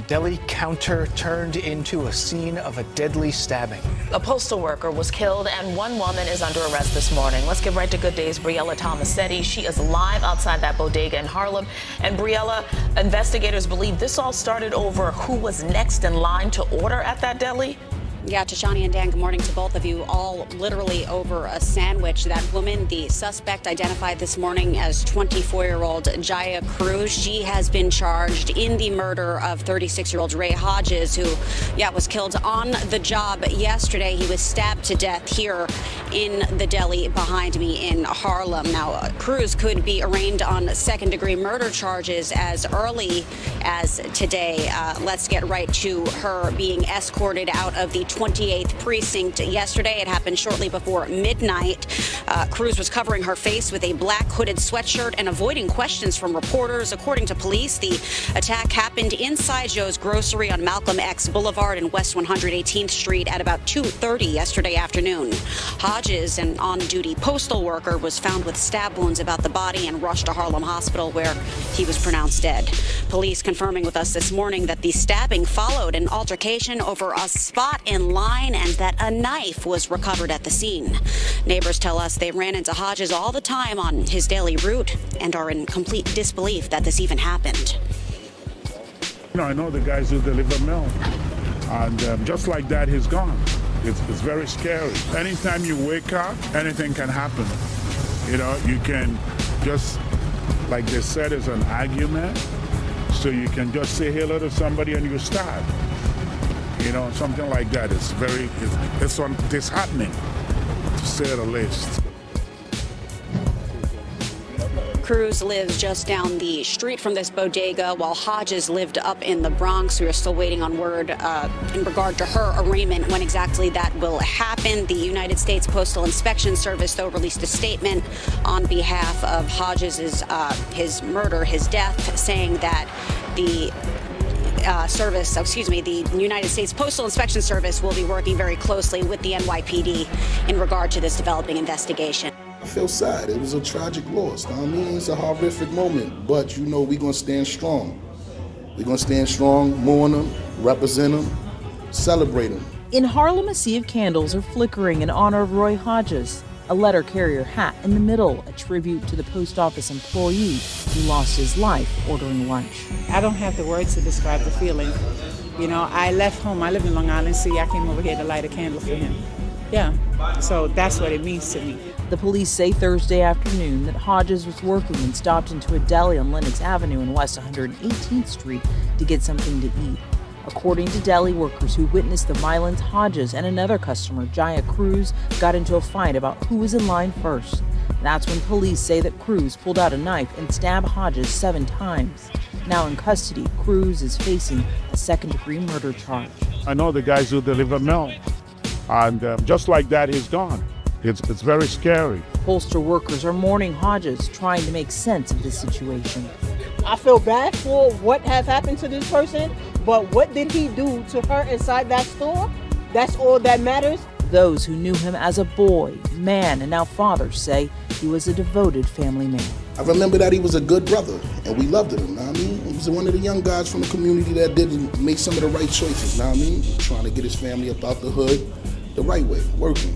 deli counter turned into a scene of a deadly stabbing. A postal worker was killed and one woman is under arrest this morning. Let's get right to Good Day's Briella Tomasetti. She is live outside that bodega in Harlem. And Briella, investigators believe this all started over who was next in line to order at that deli. Yeah, Tashani and Dan, good morning to both of you. All literally over a sandwich. That woman, the suspect identified this morning as 24-year-old Jaya Cruz. She has been charged in the murder of 36-year-old Ray Hodges, who, was killed on the job yesterday. He was stabbed to death here in the deli behind me in Harlem. Now, Cruz could be arraigned on second-degree murder charges as early as today. Let's get right to her being escorted out of the 28th precinct yesterday. It happened shortly before midnight. Cruz was covering her face with a black hooded sweatshirt and avoiding questions from reporters. According to police, the attack happened inside Joe's Grocery on Malcolm X Boulevard and West 118th Street at about 2:30 yesterday afternoon. Hodges, an on-duty postal worker, was found with stab wounds about the body and rushed to Harlem Hospital, where he was pronounced dead. Police confirming with us this morning that the stabbing followed an altercation over a spot in line and that a knife was recovered at the scene. Neighbors tell us they ran into Hodges all the time on his daily route and are in complete disbelief that this even happened. I know the guys who deliver mail, and just like that, he's gone. It's very scary. Anytime you wake up, anything can happen. You can just, like they said, it's an argument, so you can just say hello to somebody and you start. Something like that. It's disheartening, to say the least. Cruz lives just down the street from this bodega, while Hodges lived up in the Bronx. We are still waiting on word in regard to her arraignment, when exactly that will happen. The United States Postal Inspection Service, though, released a statement on behalf of Hodges' his murder, his death, saying that the the United States Postal Inspection Service will be working very closely with the NYPD in regard to this developing investigation. I feel sad. It was a tragic loss. It's a horrific moment, but we're going to stand strong. We're going to stand strong, mourn them, represent them, celebrate them. In Harlem, a sea of candles are flickering in honor of Roy Hodges. A letter carrier hat in the middle, a tribute to the post office employee who lost his life ordering lunch. I don't have the words to describe the feeling. I left home. I live in Long Island City. I came over here to light a candle for him. Yeah, so that's what it means to me. The police say Thursday afternoon that Hodges was working and stopped into a deli on Lenox Avenue and West 118th Street to get something to eat. According to deli workers who witnessed the violence, Hodges and another customer, Jaya Cruz, got into a fight about who was in line first. That's when police say that Cruz pulled out a knife and stabbed Hodges 7 times. Now in custody, Cruz is facing a second-degree murder charge. I know the guys who deliver mail, and just like that, he's gone. It's very scary. Postal workers are mourning Hodges, trying to make sense of this situation. I feel bad for what has happened to this person, but what did he do to her inside that store? That's all that matters. Those who knew him as a boy, man, and now father say he was a devoted family man. I remember that he was a good brother, and we loved him. He was one of the young guys from the community that did make some of the right choices. Trying to get his family up out the hood the right way, working.